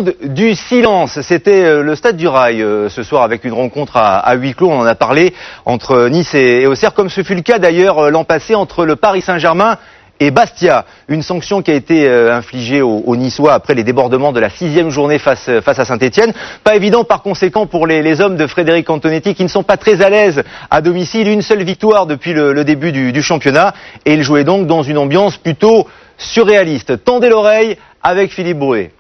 monde du silence. C'était le Stade du Rail ce soir avec une rencontre à huis clos. On en a parlé entre Nice et Auxerre, comme ce fut le cas d'ailleurs l'an passé entre le Paris Saint-Germain et Bastia. Une sanction qui a été infligée aux Niçois après les débordements de la 6e journée face à Saint-Etienne. Pas évident par conséquent pour les hommes de Frédéric Antonetti qui ne sont pas très à l'aise à domicile. Une seule victoire depuis le début du championnat et ils jouaient donc dans une ambiance plutôt surréaliste. Tendez l'oreille avec Philippe Brouet.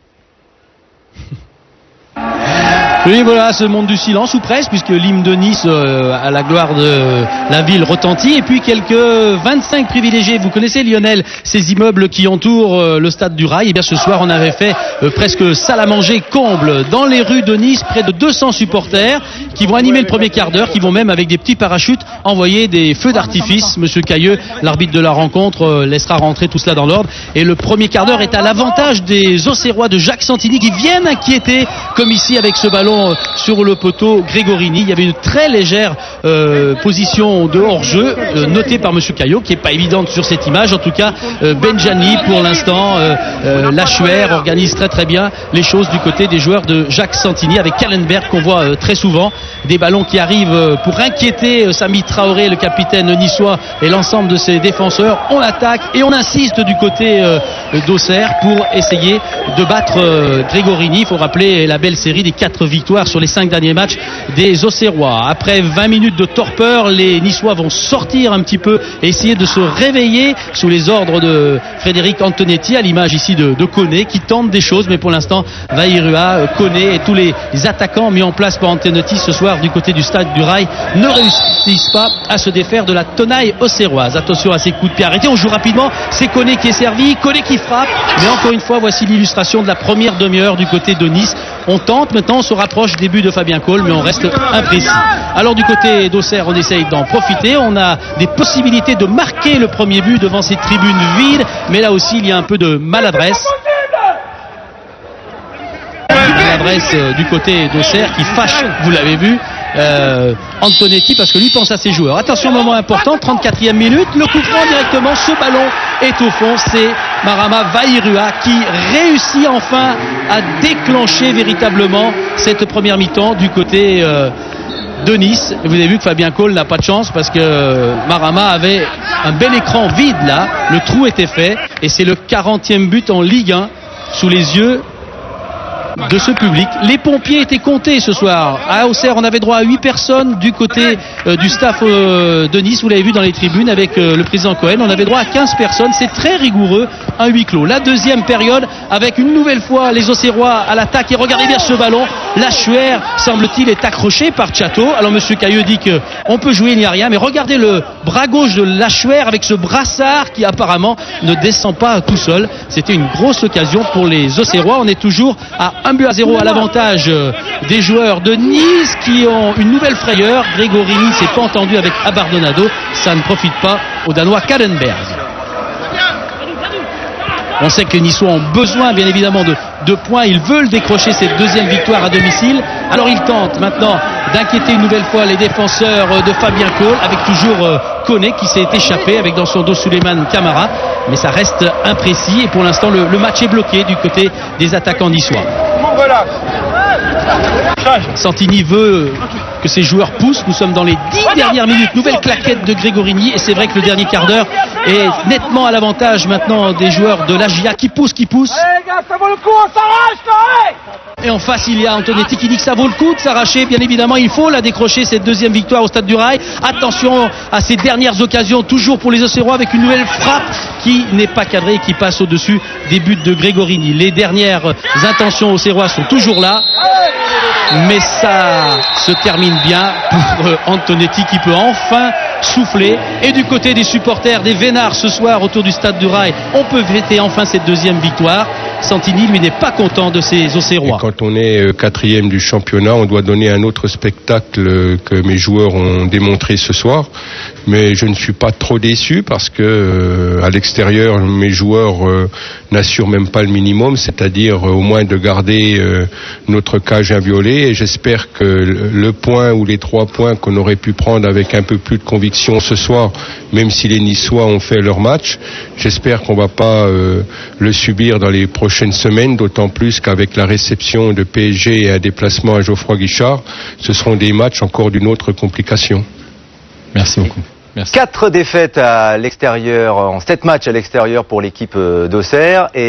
Oui, voilà, ce monde du silence, ou presque, puisque l'hymne de Nice, à la gloire de la ville, retentit. Et puis quelques 25 privilégiés. Vous connaissez, Lionel, ces immeubles qui entourent le Stade du Rail. Et bien ce soir, on avait fait presque salle à manger comble dans les rues de Nice. Près de 200 supporters qui vont animer le premier quart d'heure, qui vont même, avec des petits parachutes, envoyer des feux d'artifice. Monsieur Cailleux, l'arbitre de la rencontre, laissera rentrer tout cela dans l'ordre. Et le premier quart d'heure est à l'avantage des Auxerrois de Jacques Santini qui viennent inquiéter, comme ici avec ce ballon sur le poteau Grégorini. Il y avait une très légère position de hors-jeu notée par monsieur Caillot, qui est pas évidente sur cette image. En tout cas, Benjani pour l'instant, Lachuer organise très bien les choses du côté des joueurs de Jacques Santini, avec Kallenberg qu'on voit très souvent. Des ballons qui arrivent pour inquiéter Samy Traoré, le capitaine niçois, et l'ensemble de ses défenseurs. On attaque et on insiste du côté d'Auxerre pour essayer de battre Grégorini. Il faut rappeler la belle série des 4 victoires sur les 5 derniers matchs des Auxerrois. Après 20 minutes de torpeur, les Niçois vont sortir un petit peu et essayer de se réveiller sous les ordres de Frédéric Antonetti, à l'image ici de Koné, qui tente des choses, mais pour l'instant Vairua, Koné et tous les attaquants mis en place par Antonetti ce soir du côté du Stade du Rail ne réussissent pas à se défaire de la tenaille auxerroise. Attention à ces coups de pied arrêtés, on joue rapidement, c'est Koné qui est servi, Koné qui frappe, mais encore une fois voici l'illustration de la première demi-heure du côté de Nice. On tente, maintenant on se rapproche du début de Fabien Cole, mais on reste imprécis. Alors du côté d'Auxerre, on essaye d'en profiter, on a des possibilités de marquer le premier but devant ces tribunes vides, mais là aussi il y a un peu de maladresse. Maladresse du côté d'Auxerre qui fâche, vous l'avez vu, Antonetti, parce que lui pense à ses joueurs. Attention, moment important, 34e minute, le coup franc directement, ce ballon est au fond, c'est Marama Vairua qui réussit enfin à déclencher véritablement cette première mi-temps du côté de Nice. Et vous avez vu que Fabien Cole n'a pas de chance parce que Marama avait un bel écran vide là, le trou était fait et c'est le 40e but en Ligue 1 sous les yeux de ce public. Les pompiers étaient comptés ce soir. À Auxerre, on avait droit à 8 personnes du côté du staff de Nice. Vous l'avez vu dans les tribunes avec le président Cohen. On avait droit à 15 personnes. C'est très rigoureux, un huis clos. La deuxième période avec une nouvelle fois les Auxerrois à l'attaque. Et regardez bien ce ballon. Lachuer, semble-t-il, est accroché par Chateau. Alors monsieur Cailleux dit qu'on peut jouer, il n'y a rien. Mais regardez le bras gauche de Lachuer avec ce brassard qui apparemment ne descend pas tout seul. C'était une grosse occasion pour les Auxerrois. On est toujours à 1-0 à l'avantage des joueurs de Nice qui ont une nouvelle frayeur. Grégorini s'est pas entendu avec Abardonado. Ça ne profite pas au Danois Kallenberg. On sait que les Niçois ont besoin bien évidemment de points. Ils veulent décrocher cette deuxième victoire à domicile. Alors ils tentent maintenant d'inquiéter une nouvelle fois les défenseurs de Fabien Cole, avec toujours Koné qui s'est échappé avec dans son dos Souleymane Camara. Mais ça reste imprécis et pour l'instant le match est bloqué du côté des attaquants niçois. Santini veut que ses joueurs poussent. Nous sommes dans les 10 dernières minutes. Nouvelle claquette de Grégorini et c'est vrai que le dernier quart d'heure est nettement à l'avantage maintenant des joueurs de l'AGIA qui poussent. Et en face il y a Antonetti qui dit que ça vaut le coup de s'arracher. Bien évidemment il faut la décrocher, cette deuxième victoire au Stade du Rail. Attention à ces dernières occasions toujours pour les Auxerrois avec une nouvelle frappe qui n'est pas cadrée et qui passe au-dessus des buts de Grégorini. Les dernières intentions auxerrois sont toujours là, mais ça se termine bien pour Antonetti qui peut enfin souffler. Et du côté des supporters des Vénards ce soir autour du Stade du Rail, on peut fêter enfin cette deuxième victoire. Santini lui n'est pas content de ses Auxerrois. Et quand on est 4e du championnat, on doit donner un autre spectacle que mes joueurs ont démontré ce soir. mais je ne suis pas trop déçu parce que à l'extérieur, mes joueurs n'assurent même pas le minimum, c'est-à-dire au moins de garder notre cage inviolée. Et j'espère que le point ou les 3 points qu'on aurait pu prendre avec un peu plus de conviction ce soir, même si les Niçois ont fait leur match, j'espère qu'on va pas le subir dans les prochaines semaines, d'autant plus qu'avec la réception de PSG et un déplacement à Geoffroy Guichard, ce seront des matchs encore d'une autre complication. Merci beaucoup. Merci. 4 défaites à l'extérieur, en 7 matchs à l'extérieur pour l'équipe d'Auxerre.